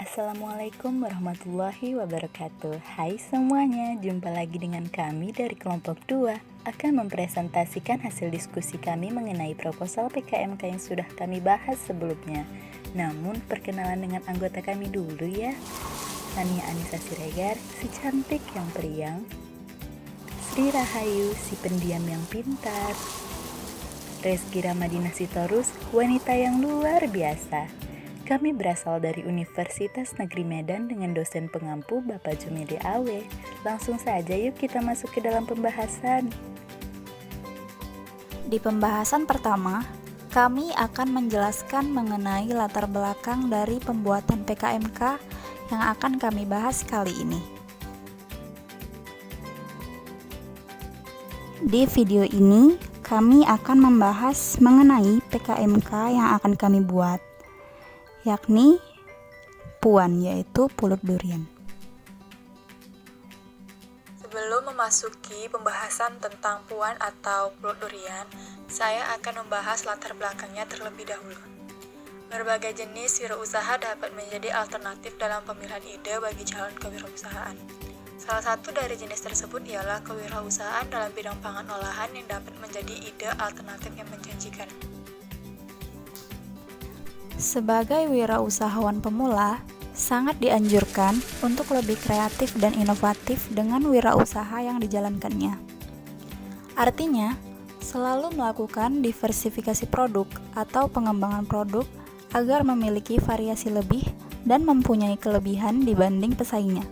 Assalamualaikum warahmatullahi wabarakatuh. Hai semuanya, jumpa lagi dengan kami dari kelompok 2 akan mempresentasikan hasil diskusi kami mengenai proposal PKMK yang sudah kami bahas sebelumnya. Namun perkenalan dengan anggota kami dulu ya. Tania Anissa Siregar, si cantik yang periang. Sri Rahayu, si pendiam yang pintar. Reski Ramadina Sitorus, wanita yang luar biasa. Kami berasal dari Universitas Negeri Medan dengan dosen pengampu Bapak Jumedi Awe. Langsung saja yuk kita masuk ke dalam pembahasan. Di pembahasan pertama, kami akan menjelaskan mengenai latar belakang dari pembuatan PKMK yang akan kami bahas kali ini. Di video ini, kami akan membahas mengenai PKMK yang akan kami buat, yakni puan, yaitu pulut durian. Sebelum memasuki pembahasan tentang puan atau pulut durian, saya akan membahas latar belakangnya terlebih dahulu. Berbagai jenis wirausaha dapat menjadi alternatif dalam pemilihan ide bagi calon kewirausahaan. Salah satu dari jenis tersebut ialah kewirausahaan dalam bidang pangan olahan yang dapat menjadi ide alternatif yang menjanjikan. Sebagai wirausahawan pemula, sangat dianjurkan untuk lebih kreatif dan inovatif dengan wirausaha yang dijalankannya. Artinya, selalu melakukan diversifikasi produk atau pengembangan produk agar memiliki variasi lebih dan mempunyai kelebihan dibanding pesaingnya.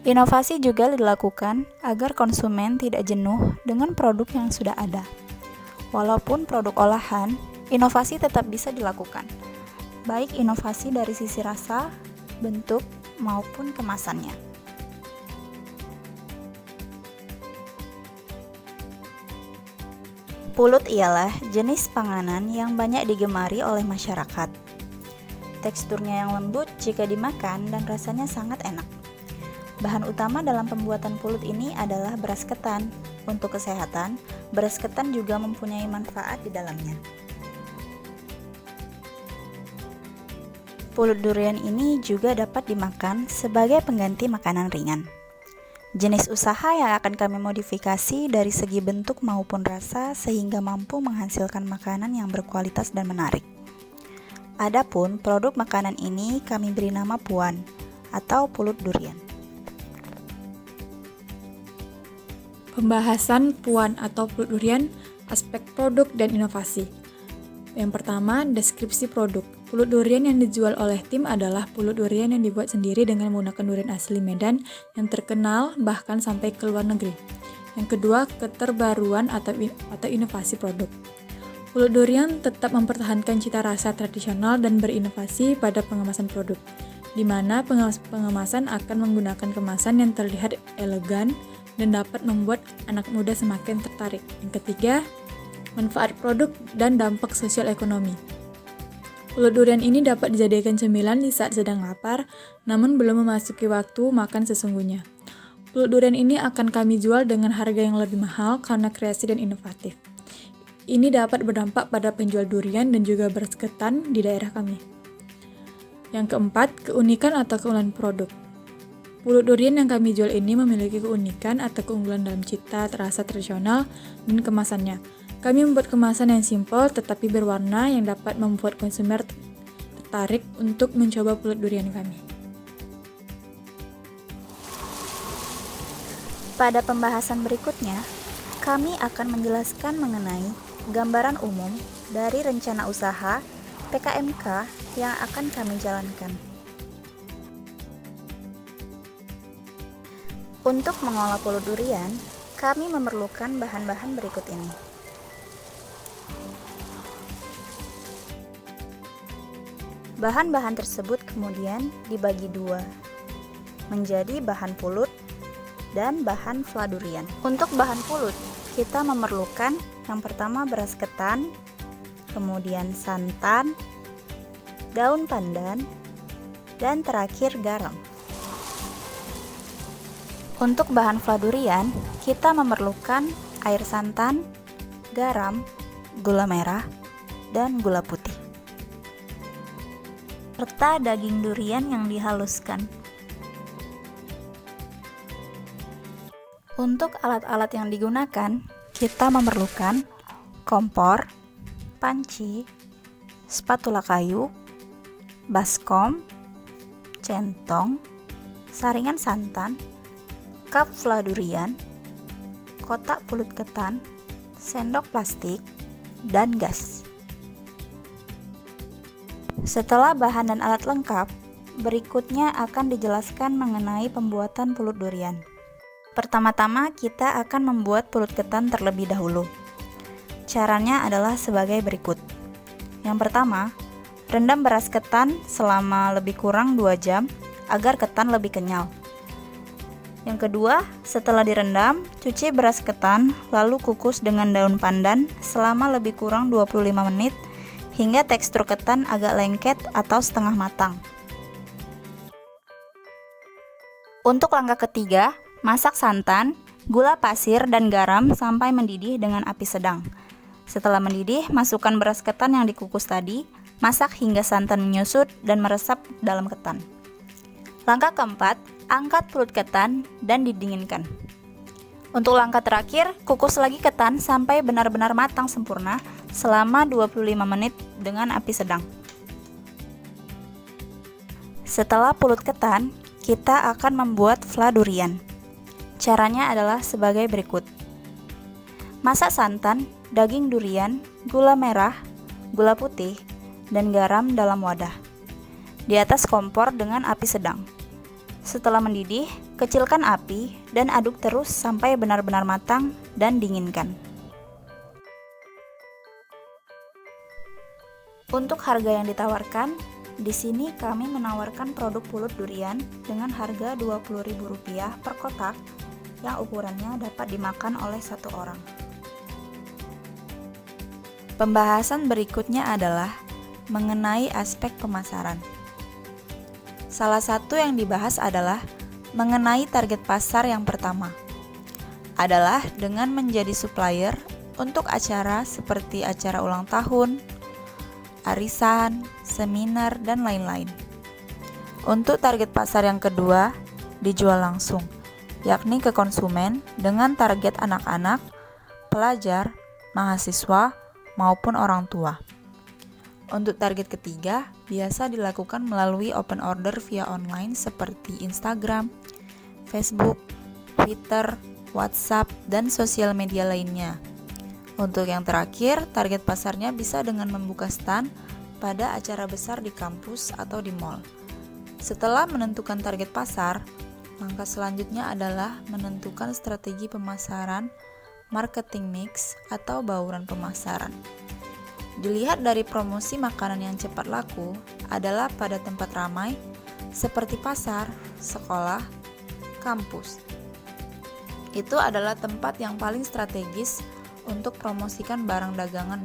Inovasi juga dilakukan agar konsumen tidak jenuh dengan produk yang sudah ada. Walaupun produk olahan, inovasi tetap bisa dilakukan, baik inovasi dari sisi rasa, bentuk, maupun kemasannya. Pulut ialah jenis panganan yang banyak digemari oleh masyarakat. Teksturnya yang lembut jika dimakan dan rasanya sangat enak. Bahan utama dalam pembuatan pulut ini adalah beras ketan. Untuk kesehatan, beras ketan juga mempunyai manfaat di dalamnya. Pulut durian ini juga dapat dimakan sebagai pengganti makanan ringan. Jenis usaha yang akan kami modifikasi dari segi bentuk maupun rasa sehingga mampu menghasilkan makanan yang berkualitas dan menarik. Adapun produk makanan ini kami beri nama puan atau pulut durian. Pembahasan puan atau pulut durian, aspek produk dan inovasi. Yang pertama, deskripsi produk. Pulut durian yang dijual oleh tim adalah pulut durian yang dibuat sendiri dengan menggunakan durian asli Medan yang terkenal bahkan sampai ke luar negeri. Yang kedua, keterbaruan atau inovasi produk. Pulut durian tetap mempertahankan cita rasa tradisional dan berinovasi pada pengemasan produk, di mana pengemasan akan menggunakan kemasan yang terlihat elegan dan dapat membuat anak muda semakin tertarik. Yang ketiga, manfaat produk dan dampak sosial ekonomi. Pulut durian ini dapat dijadikan cemilan di saat sedang lapar, namun belum memasuki waktu makan sesungguhnya. Pulut durian ini akan kami jual dengan harga yang lebih mahal karena kreasi dan inovatif. Ini dapat berdampak pada penjual durian dan juga beras ketan di daerah kami. Yang keempat, keunikan atau keunggulan produk. Pulut durian yang kami jual ini memiliki keunikan atau keunggulan dalam cita, rasa tradisional, dan kemasannya. Kami membuat kemasan yang simpel tetapi berwarna yang dapat membuat konsumen tertarik untuk mencoba pulut durian kami. Pada pembahasan berikutnya, kami akan menjelaskan mengenai gambaran umum dari rencana usaha PKMK yang akan kami jalankan. Untuk mengolah pulut durian, kami memerlukan bahan-bahan berikut ini. Bahan-bahan tersebut kemudian dibagi dua, menjadi bahan pulut dan bahan fladurian. Untuk bahan pulut, kita memerlukan yang pertama beras ketan, kemudian santan, daun pandan, dan terakhir garam. Untuk bahan fladurian, kita memerlukan air santan, garam, gula merah, dan gula putih. serta daging durian yang dihaluskan. Untuk alat-alat yang digunakan, kita memerlukan kompor, panci, spatula kayu, baskom, centong, saringan santan, cup fla durian, kotak pulut ketan, sendok plastik, dan gas. Setelah bahan dan alat lengkap, berikutnya akan dijelaskan mengenai pembuatan pulut durian. Pertama-tama kita akan membuat pulut ketan terlebih dahulu. Caranya adalah sebagai berikut. Yang pertama, rendam beras ketan selama lebih kurang 2 jam agar ketan lebih kenyal. Yang kedua, setelah direndam, cuci beras ketan lalu kukus dengan daun pandan selama lebih kurang 25 menit hingga tekstur ketan agak lengket atau setengah matang. Untuk langkah ketiga, masak santan, gula pasir, dan garam sampai mendidih dengan api sedang. Setelah mendidih, masukkan beras ketan yang dikukus tadi, masak hingga santan menyusut dan meresap dalam ketan. Langkah keempat, angkat pulut ketan dan didinginkan. Untuk langkah terakhir, kukus lagi ketan sampai benar-benar matang sempurna selama 25 menit dengan api sedang. Setelah pulut ketan, kita akan membuat fla durian. Caranya adalah sebagai berikut. Masak santan, daging durian, gula merah, gula putih, dan garam dalam wadah. Di atas kompor dengan api sedang. Setelah mendidih, kecilkan api dan aduk terus sampai benar-benar matang dan dinginkan. Untuk harga yang ditawarkan, di sini kami menawarkan produk pulut durian dengan harga Rp20.000 per kotak yang ukurannya dapat dimakan oleh 1 orang. Pembahasan berikutnya adalah mengenai aspek pemasaran. Salah satu yang dibahas adalah mengenai target pasar. Yang pertama adalah dengan menjadi supplier untuk acara seperti acara ulang tahun, arisan, seminar, dan lain-lain. Untuk target pasar yang kedua, dijual langsung, yakni ke konsumen dengan target anak-anak, pelajar, mahasiswa, maupun orang tua. Untuk target ketiga, biasa dilakukan melalui open order via online seperti Instagram, Facebook, Twitter, WhatsApp, dan sosial media lainnya. Untuk yang terakhir, target pasarnya bisa dengan membuka stand pada acara besar di kampus atau di mall. Setelah menentukan target pasar, langkah selanjutnya adalah menentukan strategi pemasaran, marketing mix, atau bauran pemasaran. Dilihat dari promosi makanan yang cepat laku adalah pada tempat ramai seperti pasar, sekolah, kampus. Itu adalah tempat yang paling strategis untuk promosikan barang dagangan.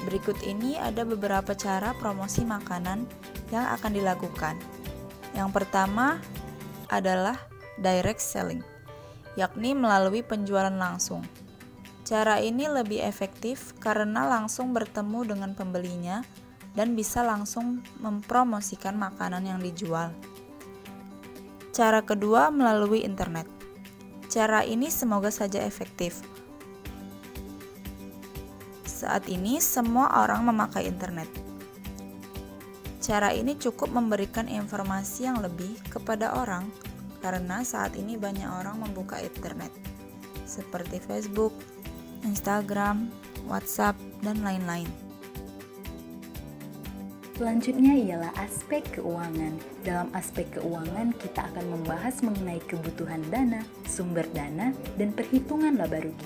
Berikut ini ada beberapa cara promosi makanan yang akan dilakukan. Yang pertama adalah direct selling, yakni melalui penjualan langsung. Cara ini lebih efektif karena langsung bertemu dengan pembelinya dan bisa langsung mempromosikan makanan yang dijual. Cara kedua melalui internet. Cara ini semoga saja efektif. Saat ini semua orang memakai internet. Cara ini cukup memberikan informasi yang lebih kepada orang karena saat ini banyak orang membuka internet seperti Facebook, Instagram, WhatsApp, dan lain-lain. Selanjutnya ialah aspek keuangan. Dalam aspek keuangan, kita akan membahas mengenai kebutuhan dana, sumber dana, dan perhitungan laba rugi.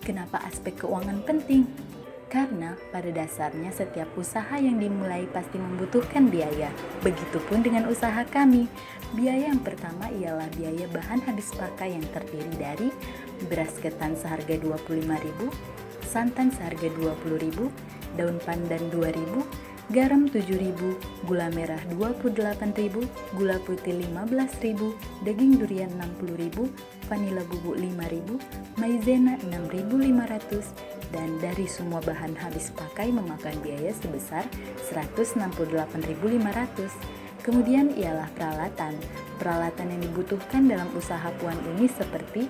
Kenapa aspek keuangan penting? Karena pada dasarnya setiap usaha yang dimulai pasti membutuhkan biaya. Begitupun dengan usaha kami. Biaya yang pertama ialah biaya bahan habis pakai yang terdiri dari beras ketan seharga Rp25.000, santan seharga Rp20.000, daun pandan Rp2.000, garam Rp7.000, gula merah Rp28.000, gula putih Rp15.000, daging durian Rp60.000, vanila bubuk Rp5.000, maizena Rp6.500, dan dari semua bahan habis pakai memakan biaya sebesar 168.500. Kemudian ialah peralatan. Peralatan yang dibutuhkan dalam usaha puan ini seperti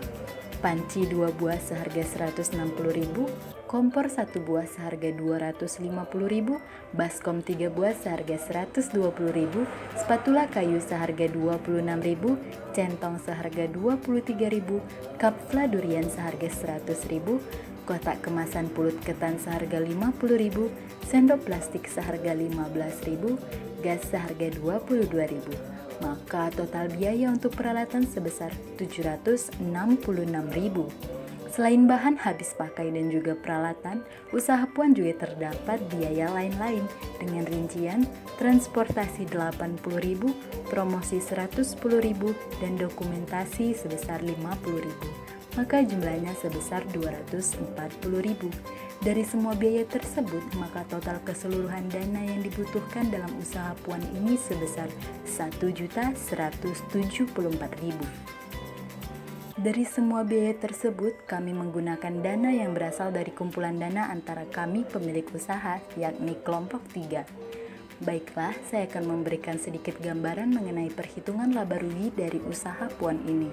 panci 2 buah seharga 160.000, kompor 1 buah seharga 250.000, baskom 3 buah seharga 120.000, spatula kayu seharga 26.000, centong seharga 23.000, cup fladurian seharga 100.000, kotak kemasan pulut ketan seharga 50.000, sendok plastik seharga 15.000, gas seharga 22.000. Maka total biaya untuk peralatan sebesar 766.000. Selain bahan habis pakai dan juga peralatan, usaha puan juga terdapat biaya lain-lain dengan rincian transportasi 80.000, promosi 110.000, dan dokumentasi sebesar 50.000. Maka jumlahnya sebesar 240.000. Dari semua biaya tersebut, maka total keseluruhan dana yang dibutuhkan dalam usaha puan ini sebesar 1.174.000. Dari semua biaya tersebut, kami menggunakan dana yang berasal dari kumpulan dana antara kami pemilik usaha, yakni kelompok 3. Baiklah, saya akan memberikan sedikit gambaran mengenai perhitungan laba rugi dari usaha puan ini.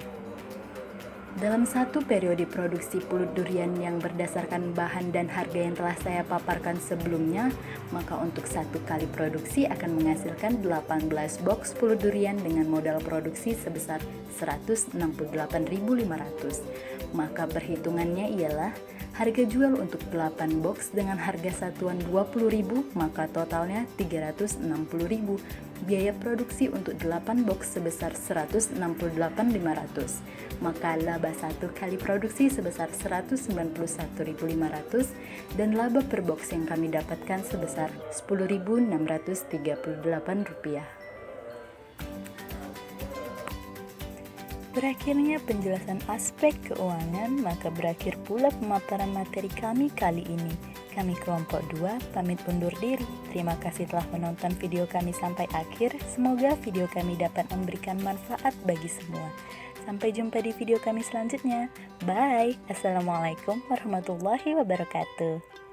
Dalam satu periode produksi pulut durian yang berdasarkan bahan dan harga yang telah saya paparkan sebelumnya, maka untuk satu kali produksi akan menghasilkan 18 box pulut durian dengan modal produksi sebesar 168.500. Maka perhitungannya ialah harga jual untuk 8 box dengan harga satuan 20.000, maka totalnya 360.000. Biaya produksi untuk 8 box sebesar 168.500. Maka laba satu kali produksi sebesar 191.500 dan laba per box yang kami dapatkan sebesar 10.638 rupiah. Berakhirnya penjelasan aspek keuangan, maka berakhir pula pemaparan materi kami kali ini. Kami kelompok 2 pamit undur diri. Terima kasih telah menonton video kami sampai akhir. Semoga video kami dapat memberikan manfaat bagi semua. Sampai jumpa di video kami selanjutnya. Bye. Assalamualaikum warahmatullahi wabarakatuh.